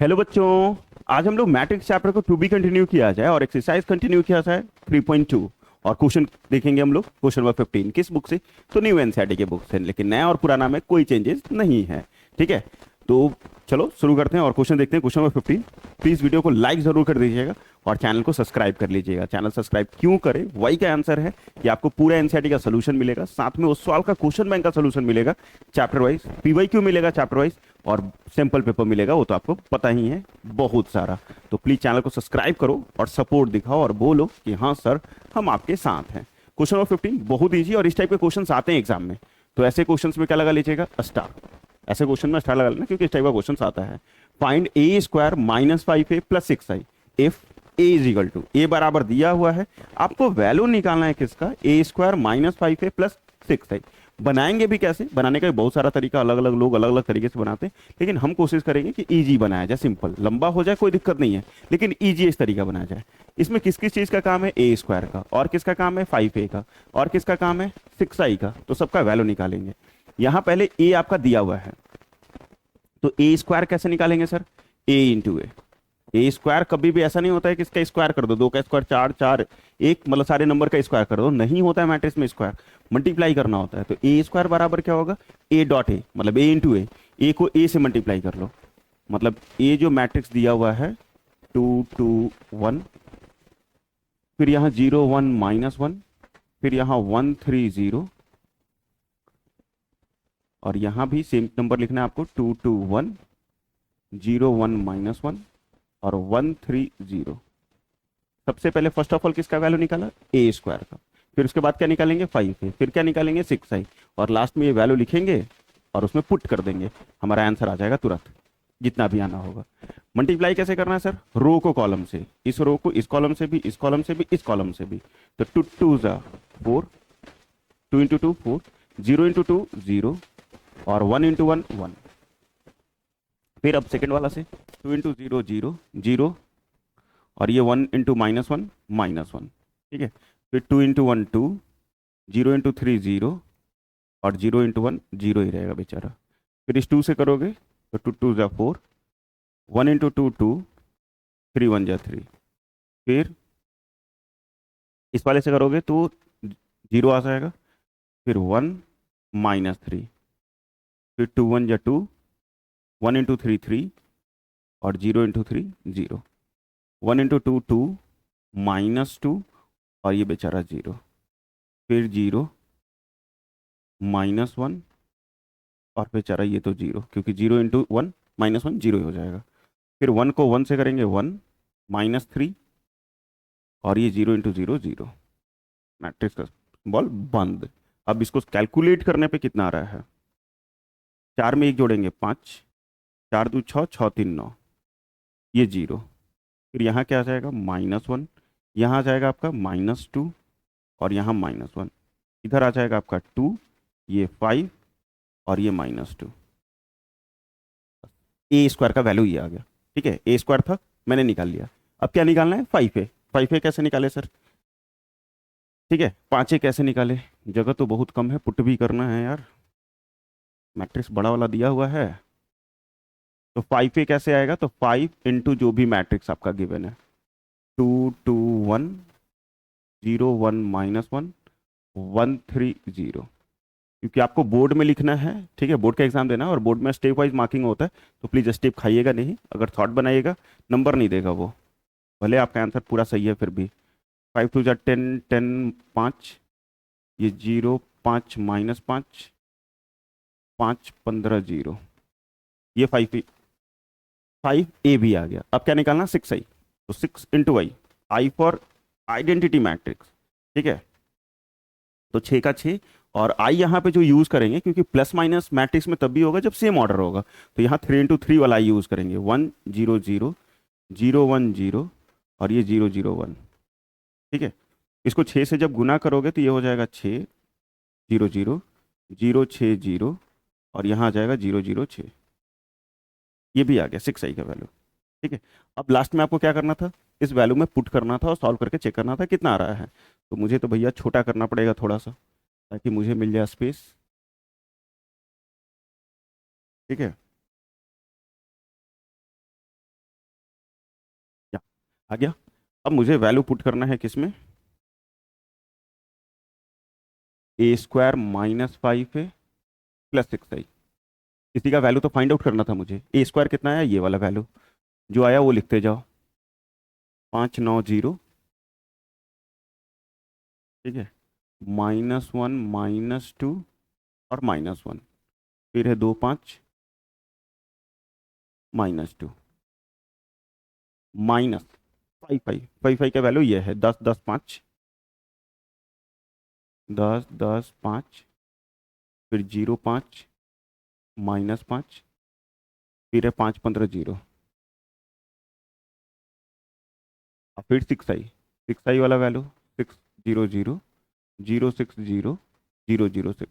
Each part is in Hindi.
हेलो बच्चों। आज हम लोग मैट्रिक्स चैप्टर को टू बी कंटिन्यू किया जाए और एक्सरसाइज कंटिन्यू किया जाए 3.2। और क्वेश्चन देखेंगे हम लोग क्वेश्चन नंबर 15 किस बुक से? तो न्यू एनसीईआरटी के बुक से, लेकिन नया और पुराना में कोई चेंजेस नहीं है। ठीक है, तो चलो शुरू करते हैं और क्वेश्चन देखते हैं। Question number 15। प्लीज वीडियो को लाइक जरूर कर दीजिएगा और चैनल को सब्सक्राइब कर लीजिएगा। चैनल सब्सक्राइब क्यों करें, वही का आंसर है कि आपको पूरा एनसीईआरटी का सोल्यूशन मिलेगा, साथ में उस सवाल का क्वेश्चन बैंक का सोल्यूशन मिलेगा चैप्टर वाइज, पीवाईक्यू मिलेगा चैप्टर वाइज, और सैंपल पेपर मिलेगा, वो तो आपको पता ही है बहुत सारा। तो प्लीज चैनल को सब्सक्राइब करो और सपोर्ट दिखाओ और बोलो कि हाँ सर, हम आपके साथ हैं। क्वेश्चन नंबर 15 बहुत ईजी और इस टाइप के क्वेश्चंस आते हैं एग्जाम में, तो ऐसे क्वेश्चंस में क्या लगा लीजिएगा? स्टार। ऐसे क्वेश्चन में स्टार लगा लेना क्योंकि इस टाइप का क्वेश्चन आता है। Find a square minus 5a plus 6i if a is equal to, a बराबर दिया हुआ है, आपको वैल्यू निकालना है किसका? A square minus 5a plus 6i। बनाएंगे भी कैसे? बनाने का भी बहुत सारा तरीका, अलग अलग लोग अलग अलग तरीके से बनाते हैं, लेकिन हम कोशिश करेंगे कि इजी बनाया जाए, सिंपल। लंबा हो जाए कोई दिक्कत नहीं है, लेकिन इजी इस तरीका बनाया जाए। इसमें किस किस चीज का काम है? ए स्क्वायर का, और किसका काम है? 5a का, और किसका काम है? 6i का। तो सबका वैल्यू निकालेंगे। यहां पहले ए आपका दिया हुआ है, तो ए स्क्वायर कैसे निकालेंगे सर? ए इंटू ए स्क्वायर कभी भी ऐसा नहीं होता है कि इसका स्क्वायर कर दो, दो का स्क्वायर चार, चार एक, मतलब सारे नंबर का स्क्वायर कर दो, नहीं होता है मैट्रिक्स में स्क्वायर, मल्टीप्लाई करना होता है। तो ए स्क्वायर बराबर क्या होगा? ए डॉट ए, मतलब ए इंटू ए को ए से मल्टीप्लाई कर लो, मतलब ए जो मैट्रिक्स दिया हुआ है 2 2 1, फिर यहाँ 0 1 -1, फिर यहाँ 1 3 0, और यहाँ भी सेम नंबर लिखना है आपको, 2 2 1, 0 1 -1 और 1 3 0। सबसे पहले फर्स्ट ऑफ ऑल किसका वैल्यू निकाला? ए स्क्वायर का। फिर उसके बाद क्या निकालेंगे? 5a। फिर क्या निकालेंगे? 6i। और लास्ट में ये वैल्यू लिखेंगे और उसमें पुट कर देंगे, हमारा आंसर आ जाएगा तुरंत, जितना भी आना होगा। मल्टीप्लाई कैसे करना है सर? रो को कॉलम से, इस रो को इस कॉलम से भी, इस कॉलम से भी, इस कॉलम से भी। तो 2 2 4, 2 × 2 4, 0 × 2 0, और 1 × 1 1। फिर अब सेकंड वाला से 2 × 0 0 0, और ये 1 × -1 -1। ठीक है, फिर 2 × 1 2, 0 × 3 0, और 0 × 1 0 ही रहेगा बेचारा। फिर इस 2 से करोगे तो 2 2 4, 1 × 2 2, 3 1 3। फिर इस वाले से करोगे तो 0 आ जाएगा, फिर 1 -3, फिर 2 1 2, 1 × 3 3, और 0 × 3 0, 1 × 2 2, -2, और ये बेचारा 0, फिर 0 -1, और बेचारा ये तो 0, क्योंकि 0 × 1 -1 0 ही हो जाएगा। फिर 1 को 1 से करेंगे 1 -3, और ये 0 × 0 0। मैट्रिक्स का बॉल बंद। अब इसको कैलकुलेट करने पे कितना आ रहा है? 4 में 1 जोड़ेंगे 5, 4 2 6, 6 3 9, ये 0। फिर यहाँ क्या आ जाएगा? -1, यहाँ आ जाएगा आपका -2, और यहाँ -1, इधर आ जाएगा आपका 2, ये 5, और ये -2। ए स्क्वायर का वैल्यू ये आ गया। ठीक है, ए स्क्वायर था, मैंने निकाल लिया। अब क्या निकालना है? 5a। 5a कैसे निकाले सर? ठीक है, 5a कैसे निकाले? जगह तो बहुत कम है, पुट भी करना है यार, मैट्रिक्स बड़ा वाला दिया हुआ है। तो 5a कैसे आएगा? तो 5 इंटू जो भी मैट्रिक्स आपका गिवन है, 2 2 1, 0 1 -1, 1 3 0। क्योंकि आपको बोर्ड में लिखना है, ठीक है, बोर्ड का एग्जाम देना है, और बोर्ड में स्टेप वाइज मार्किंग होता है, तो प्लीज स्टेप खाइएगा नहीं, अगर थॉट बनाइएगा नंबर नहीं देगा वो, भले आपका आंसर पूरा सही है फिर भी। 5 2 10, 10 5, ये 0 5 -5, 5 15 0, ये 5a भी आ गया। अब क्या निकालना? 6i। तो 6 × i फॉर आइडेंटिटी मैट्रिक्स। ठीक है, तो 6 का 6, और आई यहाँ पे जो यूज करेंगे, क्योंकि प्लस माइनस मैट्रिक्स में तब भी होगा जब सेम ऑर्डर होगा, तो यहाँ 3 × 3 वाला आई यूज करेंगे। 1 0 0, 0 1 0, और ये 0 0 1। ठीक है, इसको 6 से जब गुना करोगे तो ये हो जाएगा 6 0 0, 0 6 0, और यहाँ आ जाएगा 0 0 6। ये भी आ गया 6i का वैल्यू। ठीक है, अब लास्ट में आपको क्या करना था? इस वैल्यू में पुट करना था और सॉल्व करके चेक करना था कितना आ रहा है। तो मुझे तो भैया छोटा करना पड़ेगा थोड़ा सा, ताकि मुझे मिल जाए स्पेस। ठीक है, आ गया। अब मुझे वैल्यू पुट करना है किसमें, ए स्क्वायर माइनस 5 है प्लस 6 आई। इसी का वैल्यू तो फाइंड आउट करना था मुझे। ए स्क्वायर कितना आया, ये वाला वैल्यू जो आया वो लिखते जाओ, 590, ठीक है, -1 -2 और -1, फिर है 2 5 -2 -5 का वैल्यू ये है 10 10 5, 10 10 5, फिर 0 5 -5, फिर है 5 15 0, और फिर 6 आई वाला वैल्यू 6 0 0 0 6 0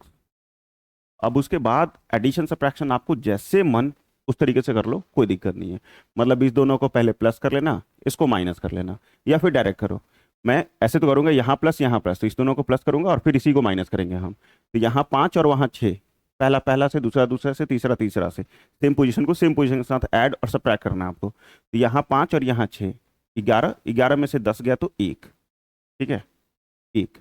अब उसके बाद एडिशन सब्ट्रैक्शन आपको जैसे मन उस तरीके से कर लो, कोई दिक्कत नहीं है। मतलब इस दोनों को पहले प्लस कर लेना, इसको माइनस कर लेना, या फिर डायरेक्ट करो। मैं ऐसे तो करूंगा, यहाँ प्लस, तो इस दोनों को प्लस करूंगा और फिर इसी को माइनस करेंगे हम। तो यहाँ 5 और वहाँ 6, पहला पहला से, दूसरा दूसरा से, तीसरा तीसरा से, सेम पोजीशन को सेम पोजीशन के साथ ऐड और सब्ट्रैक्ट करना है आपको। तो यहाँ 5 और यहाँ 6, 11, 11 में से 10 गया तो 1, ठीक है, 1,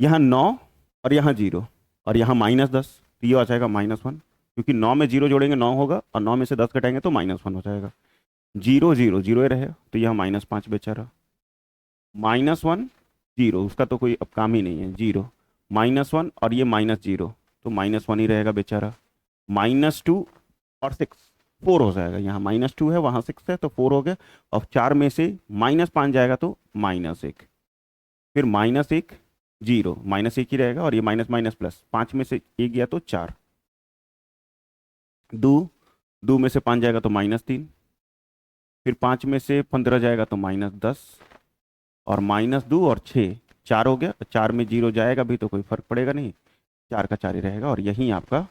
यहाँ 9 और यहाँ 0 और यहाँ -10, तो ये आ जाएगा -1, क्योंकि 9 में 0 जोड़ेंगे 9 होगा और 9 में से 10 घटाएंगे तो -1 हो जाएगा। 0 0 0 ही रहे, तो यहाँ -5 बेचारा, -1 0, उसका तो कोई अब काम ही नहीं है, 0 -1 और ये -0, तो -1 ही रहेगा बेचारा। -2 और 6, 4 हो जाएगा, यहाँ -2 है वहाँ 6 है तो 4 हो गया। और 4 में से -5 जाएगा तो -1, फिर -1 0, -1 ही रहेगा, और ये माइनस माइनस प्लस, 5 में से 1 गया तो 4, 2 2 में से 5 जाएगा तो -3, फिर 5 में से 15 जाएगा तो -10, और -2 और 6, 4 हो गया। 4 में 0 जाएगा भी तो कोई फर्क पड़ेगा नहीं, 4 का 4 ही रहेगा, और यही आपका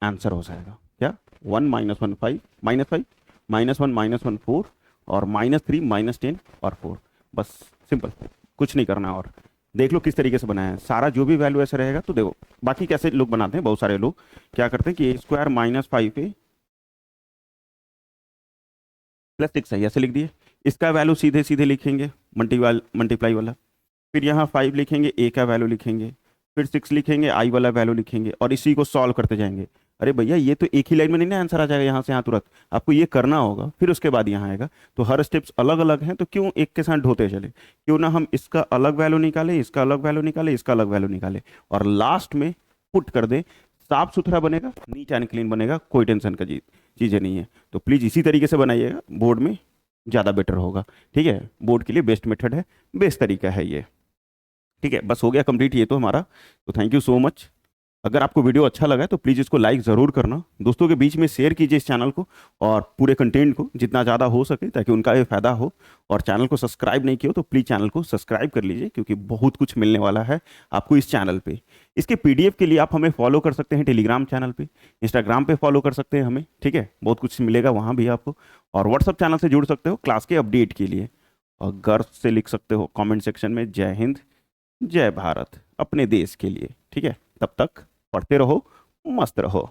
आंसर हो जाएगा। क्या, 1 -1 5 -5 -1 -1 4 और -3 -10 और 4, बस सिंपल, कुछ नहीं करना। और देख लो किस तरीके से बनाया है, सारा जो भी वैल्यू ऐसे रहेगा तो देखो। बाकी कैसे लोग बनाते हैं, बहुत सारे लोग क्या करते हैं कि ए स्क्वायर -5 है प्लस 6 आई ऐसे लिख दिए, इसका वैल्यू सीधे सीधे लिखेंगे, मल्टीप्लाई वाला, फिर यहाँ 5 लिखेंगे, ए का वैल्यू लिखेंगे, फिर 6 लिखेंगे, आई वाला वैल्यू लिखेंगे, और इसी को सॉल्व करते जाएंगे। अरे भैया ये तो एक ही लाइन में नहीं ना आंसर आ जाएगा यहाँ से यहाँ तुरंत, आपको ये करना होगा, फिर उसके बाद यहाँ आएगा। तो हर स्टेप्स अलग अलग हैं, तो क्यों एक के साथ ढोते चले, क्यों ना हम इसका अलग वैल्यू निकालें, इसका अलग वैल्यू निकालें, इसका अलग वैल्यू निकालें, और लास्ट में पुट कर दें। साफ सुथरा बनेगा, नीट एंड क्लीन बनेगा, कोई टेंशन का चीज़ें नहीं है। तो प्लीज़ इसी तरीके से बनाइएगा, बोर्ड में ज़्यादा बेटर होगा, ठीक है। बोर्ड के लिए बेस्ट मेथड है, बेस्ट तरीका है ये, ठीक है। बस हो गया कंप्लीट ये तो हमारा। तो थैंक यू सो मच। अगर आपको वीडियो अच्छा लगा है तो प्लीज़ इसको लाइक ज़रूर करना, दोस्तों के बीच में शेयर कीजिए इस चैनल को और पूरे कंटेंट को जितना ज़्यादा हो सके, ताकि उनका भी फ़ायदा हो। और चैनल को सब्सक्राइब नहीं किया हो तो प्लीज़ चैनल को सब्सक्राइब कर लीजिए, क्योंकि बहुत कुछ मिलने वाला है आपको इस चैनल पे। इसके PDF के लिए आप हमें फॉलो कर सकते हैं टेलीग्राम चैनल पे, इंस्टाग्राम पे फॉलो कर सकते हैं हमें, ठीक है, बहुत कुछ मिलेगा वहाँ भी आपको। और व्हाट्सअप चैनल से जुड़ सकते हो क्लास के अपडेट के लिए, और गर्व से लिख सकते हो कमेंट सेक्शन में जय हिंद जय भारत, अपने देश के लिए, ठीक है। तब तक पढ़ते रहो, मस्त रहो।